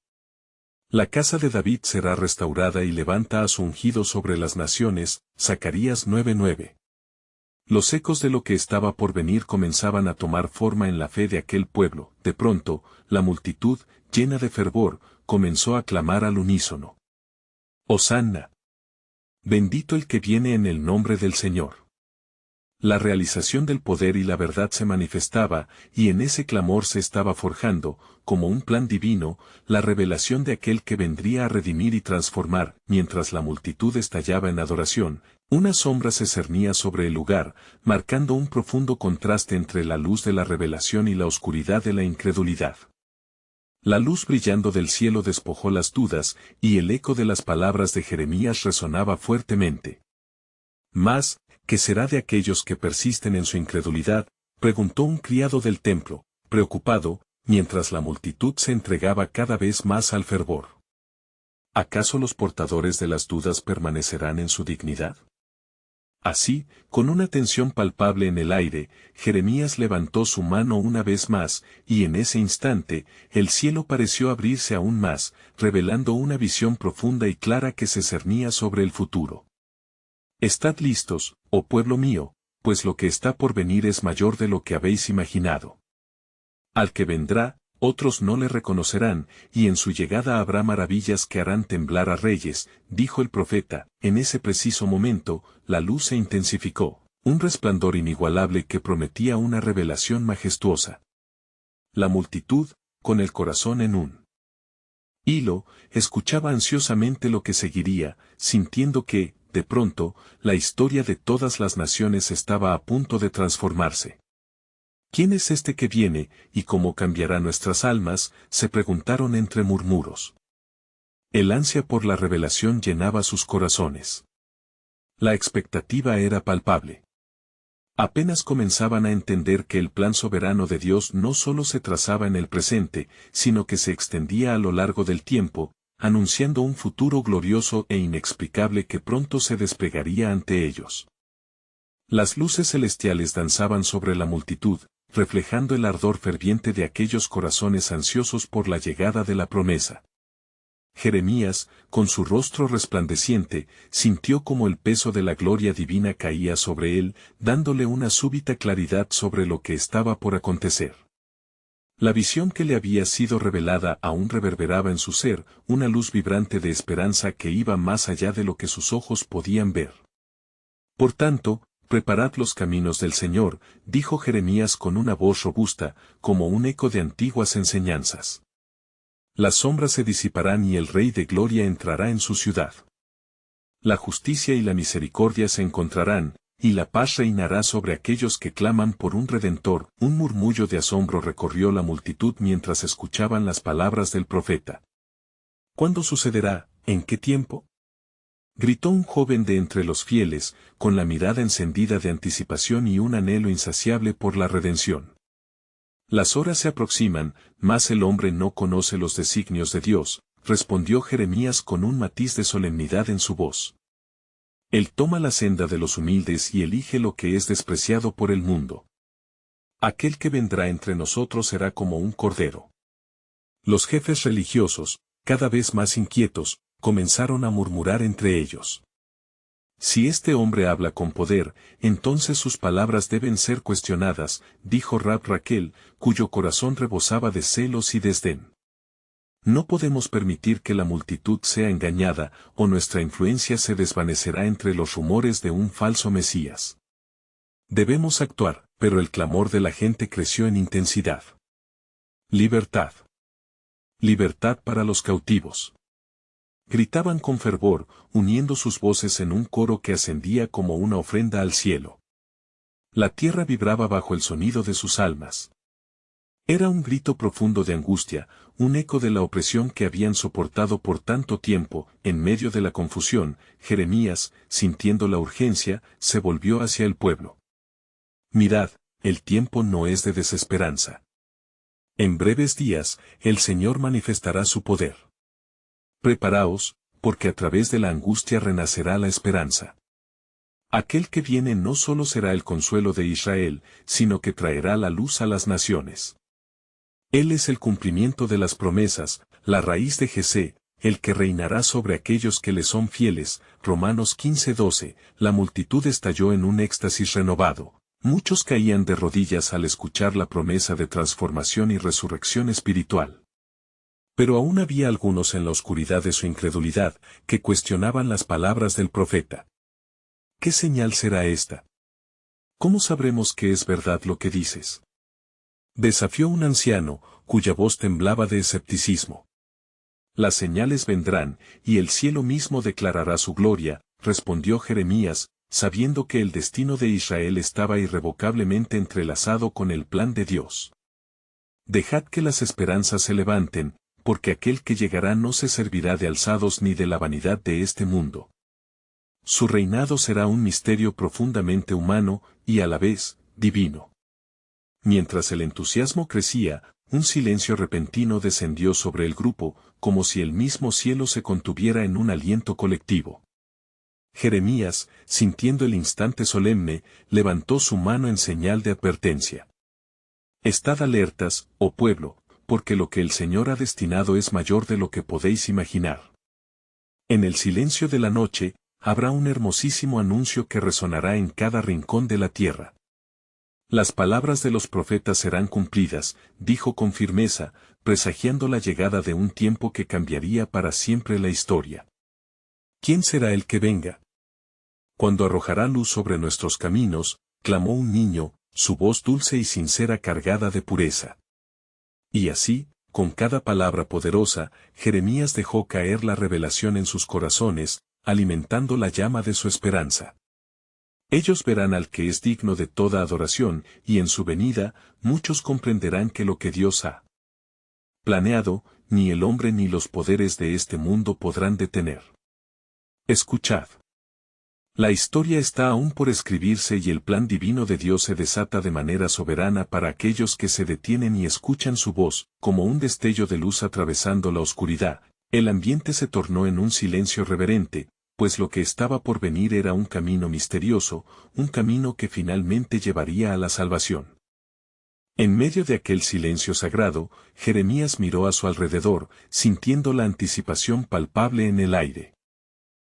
La casa de David será restaurada y levanta a su ungido sobre las naciones. Zacarías 9:9. Los ecos de lo que estaba por venir comenzaban a tomar forma en la fe de aquel pueblo. De pronto, la multitud, llena de fervor, comenzó a clamar al unísono. Hosanna. Bendito el que viene en el nombre del Señor. La realización del poder y la verdad se manifestaba, y en ese clamor se estaba forjando, como un plan divino, la revelación de aquel que vendría a redimir y transformar. Mientras la multitud estallaba en adoración, una sombra se cernía sobre el lugar, marcando un profundo contraste entre la luz de la revelación y la oscuridad de la incredulidad. La luz brillando del cielo despojó las dudas, y el eco de las palabras de Jeremías resonaba fuertemente. Mas, ¿qué será de aquellos que persisten en su incredulidad?, preguntó un criado del templo, preocupado, mientras la multitud se entregaba cada vez más al fervor. ¿Acaso los portadores de las dudas permanecerán en su dignidad? Así, con una tensión palpable en el aire, Jeremías levantó su mano una vez más, y en ese instante, el cielo pareció abrirse aún más, revelando una visión profunda y clara que se cernía sobre el futuro. Estad listos, oh pueblo mío, pues lo que está por venir es mayor de lo que habéis imaginado. Al que vendrá, otros no le reconocerán, y en su llegada habrá maravillas que harán temblar a reyes, dijo el profeta. En ese preciso momento, la luz se intensificó, un resplandor inigualable que prometía una revelación majestuosa. La multitud, con el corazón en un hilo, escuchaba ansiosamente lo que seguiría, sintiendo que, de pronto, la historia de todas las naciones estaba a punto de transformarse. ¿Quién es este que viene, y cómo cambiará nuestras almas?, se preguntaron entre murmuros. El ansia por la revelación llenaba sus corazones. La expectativa era palpable. Apenas comenzaban a entender que el plan soberano de Dios no solo se trazaba en el presente, sino que se extendía a lo largo del tiempo, anunciando un futuro glorioso e inexplicable que pronto se desplegaría ante ellos. Las luces celestiales danzaban sobre la multitud, reflejando el ardor ferviente de aquellos corazones ansiosos por la llegada de la promesa. Jeremías, con su rostro resplandeciente, sintió como el peso de la gloria divina caía sobre él, dándole una súbita claridad sobre lo que estaba por acontecer. La visión que le había sido revelada aún reverberaba en su ser, una luz vibrante de esperanza que iba más allá de lo que sus ojos podían ver. Por tanto, preparad los caminos del Señor, dijo Jeremías con una voz robusta, como un eco de antiguas enseñanzas. Las sombras se disiparán y el Rey de Gloria entrará en su ciudad. La justicia y la misericordia se encontrarán, y la paz reinará sobre aquellos que claman por un Redentor. Un murmullo de asombro recorrió la multitud mientras escuchaban las palabras del profeta. ¿Cuándo sucederá? ¿En qué tiempo? Gritó un joven de entre los fieles, con la mirada encendida de anticipación y un anhelo insaciable por la redención. Las horas se aproximan, mas el hombre no conoce los designios de Dios, respondió Jeremías con un matiz de solemnidad en su voz. Él toma la senda de los humildes y elige lo que es despreciado por el mundo. Aquel que vendrá entre nosotros será como un cordero. Los jefes religiosos, cada vez más inquietos, comenzaron a murmurar entre ellos. Si este hombre habla con poder, entonces sus palabras deben ser cuestionadas, dijo Rab Raquel, cuyo corazón rebosaba de celos y desdén. No podemos permitir que la multitud sea engañada, o nuestra influencia se desvanecerá entre los rumores de un falso Mesías. Debemos actuar, pero el clamor de la gente creció en intensidad. Libertad. Libertad para los cautivos. Gritaban con fervor, uniendo sus voces en un coro que ascendía como una ofrenda al cielo. La tierra vibraba bajo el sonido de sus almas. Era un grito profundo de angustia, un eco de la opresión que habían soportado por tanto tiempo. En medio de la confusión, Jeremías, sintiendo la urgencia, se volvió hacia el pueblo. Mirad, el tiempo no es de desesperanza. En breves días, el Señor manifestará su poder. Preparaos, porque a través de la angustia renacerá la esperanza. Aquel que viene no solo será el consuelo de Israel, sino que traerá la luz a las naciones. Él es el cumplimiento de las promesas, la raíz de Jesé, el que reinará sobre aquellos que le son fieles. Romanos 15:12. La multitud estalló en un éxtasis renovado. Muchos caían de rodillas al escuchar la promesa de transformación y resurrección espiritual. Pero aún había algunos en la oscuridad de su incredulidad, que cuestionaban las palabras del profeta. ¿Qué señal será esta? ¿Cómo sabremos que es verdad lo que dices? Desafió un anciano, cuya voz temblaba de escepticismo. Las señales vendrán, y el cielo mismo declarará su gloria, respondió Jeremías, sabiendo que el destino de Israel estaba irrevocablemente entrelazado con el plan de Dios. Dejad que las esperanzas se levanten, porque aquel que llegará no se servirá de alzados ni de la vanidad de este mundo. Su reinado será un misterio profundamente humano, y a la vez, divino. Mientras el entusiasmo crecía, un silencio repentino descendió sobre el grupo, como si el mismo cielo se contuviera en un aliento colectivo. Jeremías, sintiendo el instante solemne, levantó su mano en señal de advertencia. Estad alertas, oh pueblo, porque lo que el Señor ha destinado es mayor de lo que podéis imaginar. En el silencio de la noche, habrá un hermosísimo anuncio que resonará en cada rincón de la tierra. Las palabras de los profetas serán cumplidas, dijo con firmeza, presagiando la llegada de un tiempo que cambiaría para siempre la historia. ¿Quién será el que venga? Cuando arrojará luz sobre nuestros caminos, clamó un niño, su voz dulce y sincera cargada de pureza. Y así, con cada palabra poderosa, Jeremías dejó caer la revelación en sus corazones, alimentando la llama de su esperanza. Ellos verán al que es digno de toda adoración, y en su venida, muchos comprenderán que lo que Dios ha planeado, ni el hombre ni los poderes de este mundo podrán detener. Escuchad. La historia está aún por escribirse y el plan divino de Dios se desata de manera soberana para aquellos que se detienen y escuchan su voz, como un destello de luz atravesando la oscuridad. El ambiente se tornó en un silencio reverente, pues lo que estaba por venir era un camino misterioso, un camino que finalmente llevaría a la salvación. En medio de aquel silencio sagrado, Jeremías miró a su alrededor, sintiendo la anticipación palpable en el aire.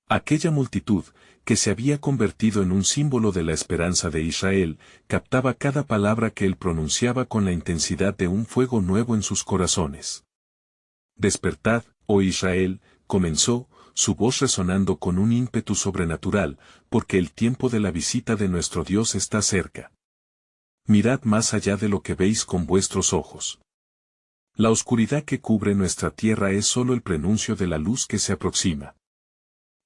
Aquella multitud, que se había convertido en un símbolo de la esperanza de Israel, captaba cada palabra que él pronunciaba con la intensidad de un fuego nuevo en sus corazones. Despertad, oh Israel, comenzó, su voz resonando con un ímpetu sobrenatural, porque el tiempo de la visita de nuestro Dios está cerca. Mirad más allá de lo que veis con vuestros ojos. La oscuridad que cubre nuestra tierra es solo el prenuncio de la luz que se aproxima.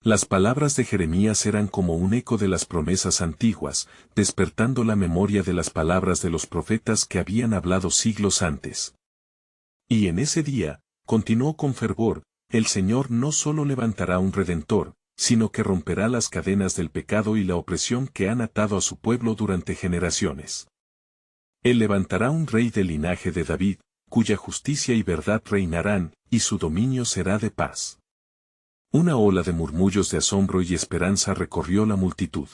Las palabras de Jeremías eran como un eco de las promesas antiguas, despertando la memoria de las palabras de los profetas que habían hablado siglos antes. Y en ese día, continuó con fervor, el Señor no solo levantará un Redentor, sino que romperá las cadenas del pecado y la opresión que han atado a su pueblo durante generaciones. Él levantará un rey del linaje de David, cuya justicia y verdad reinarán, y su dominio será de paz. Una ola de murmullos de asombro y esperanza recorrió la multitud.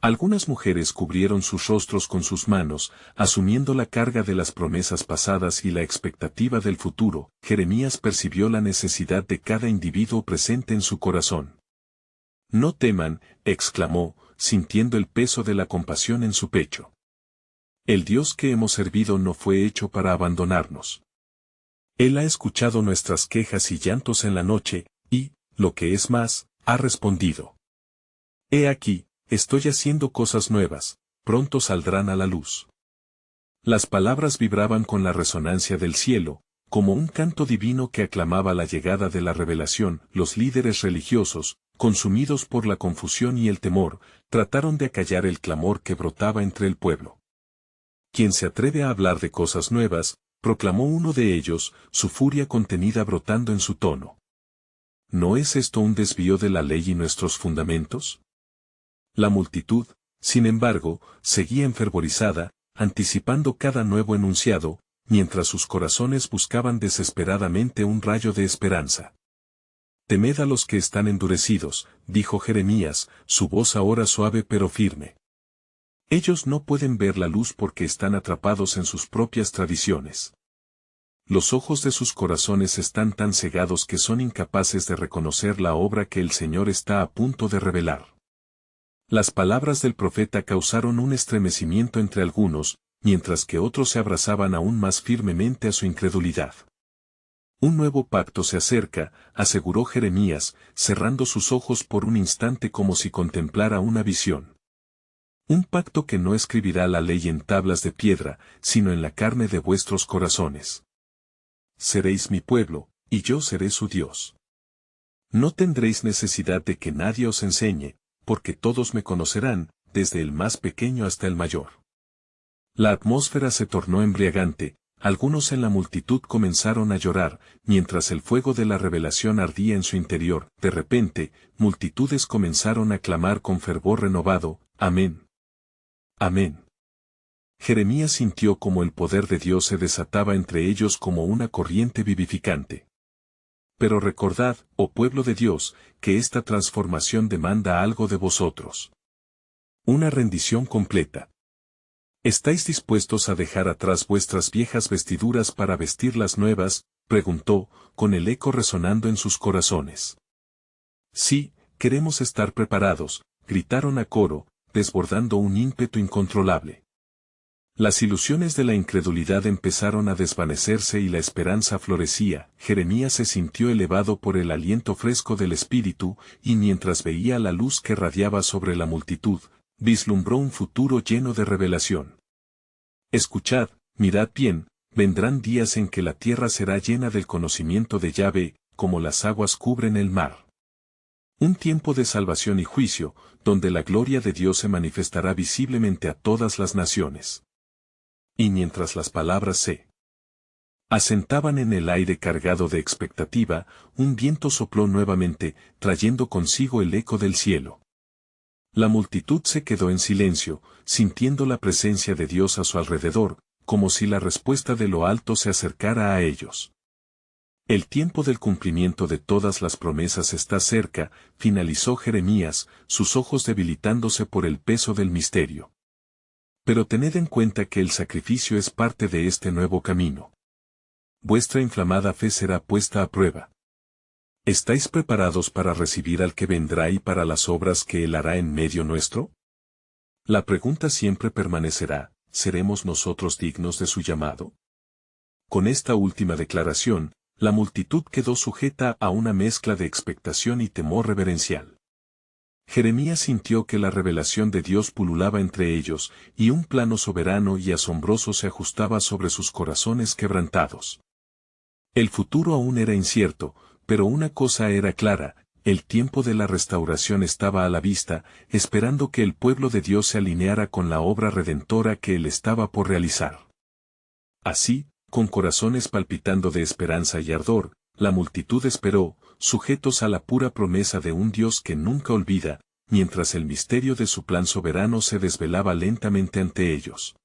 Algunas mujeres cubrieron sus rostros con sus manos, asumiendo la carga de las promesas pasadas y la expectativa del futuro. Jeremías percibió la necesidad de cada individuo presente en su corazón. No teman, exclamó, sintiendo el peso de la compasión en su pecho. El Dios que hemos servido no fue hecho para abandonarnos. Él ha escuchado nuestras quejas y llantos en la noche, y, lo que es más, ha respondido. He aquí, estoy haciendo cosas nuevas, pronto saldrán a la luz. Las palabras vibraban con la resonancia del cielo, como un canto divino que aclamaba la llegada de la revelación. Los líderes religiosos, consumidos por la confusión y el temor, trataron de acallar el clamor que brotaba entre el pueblo. Quien se atreve a hablar de cosas nuevas, proclamó uno de ellos, su furia contenida brotando en su tono. ¿No es esto un desvío de la ley y nuestros fundamentos? La multitud, sin embargo, seguía enfervorizada, anticipando cada nuevo enunciado, mientras sus corazones buscaban desesperadamente un rayo de esperanza. Temed a los que están endurecidos, dijo Jeremías, su voz ahora suave pero firme. Ellos no pueden ver la luz porque están atrapados en sus propias tradiciones. Los ojos de sus corazones están tan cegados que son incapaces de reconocer la obra que el Señor está a punto de revelar. Las palabras del profeta causaron un estremecimiento entre algunos, mientras que otros se abrazaban aún más firmemente a su incredulidad. Un nuevo pacto se acerca, aseguró Jeremías, cerrando sus ojos por un instante como si contemplara una visión. Un pacto que no escribirá la ley en tablas de piedra, sino en la carne de vuestros corazones. Seréis mi pueblo, y yo seré su Dios. No tendréis necesidad de que nadie os enseñe, porque todos me conocerán, desde el más pequeño hasta el mayor. La atmósfera se tornó embriagante, algunos en la multitud comenzaron a llorar, mientras el fuego de la revelación ardía en su interior. De repente, multitudes comenzaron a clamar con fervor renovado, Amén. Amén. Jeremías sintió como el poder de Dios se desataba entre ellos como una corriente vivificante. Pero recordad, oh pueblo de Dios, que esta transformación demanda algo de vosotros. Una rendición completa. ¿Estáis dispuestos a dejar atrás vuestras viejas vestiduras para vestir las nuevas?, preguntó, con el eco resonando en sus corazones. Sí, queremos estar preparados, gritaron a coro, desbordando un ímpetu incontrolable. Las ilusiones de la incredulidad empezaron a desvanecerse y la esperanza florecía. Jeremías se sintió elevado por el aliento fresco del Espíritu, y mientras veía la luz que radiaba sobre la multitud, vislumbró un futuro lleno de revelación. Escuchad, mirad bien, vendrán días en que la tierra será llena del conocimiento de Yahvé, como las aguas cubren el mar. Un tiempo de salvación y juicio, donde la gloria de Dios se manifestará visiblemente a todas las naciones. Y mientras las palabras se asentaban en el aire cargado de expectativa, un viento sopló nuevamente, trayendo consigo el eco del cielo. La multitud se quedó en silencio, sintiendo la presencia de Dios a su alrededor, como si la respuesta de lo alto se acercara a ellos. El tiempo del cumplimiento de todas las promesas está cerca, finalizó Jeremías, sus ojos debilitándose por el peso del misterio. Pero tened en cuenta que el sacrificio es parte de este nuevo camino. Vuestra inflamada fe será puesta a prueba. ¿Estáis preparados para recibir al que vendrá y para las obras que Él hará en medio nuestro? La pregunta siempre permanecerá, ¿seremos nosotros dignos de su llamado? Con esta última declaración, la multitud quedó sujeta a una mezcla de expectación y temor reverencial. Jeremías sintió que la revelación de Dios pululaba entre ellos, y un plano soberano y asombroso se ajustaba sobre sus corazones quebrantados. El futuro aún era incierto, pero una cosa era clara, el tiempo de la restauración estaba a la vista, esperando que el pueblo de Dios se alineara con la obra redentora que Él estaba por realizar. Así, con corazones palpitando de esperanza y ardor, la multitud esperó, sujetos a la pura promesa de un Dios que nunca olvida, mientras el misterio de su plan soberano se desvelaba lentamente ante ellos.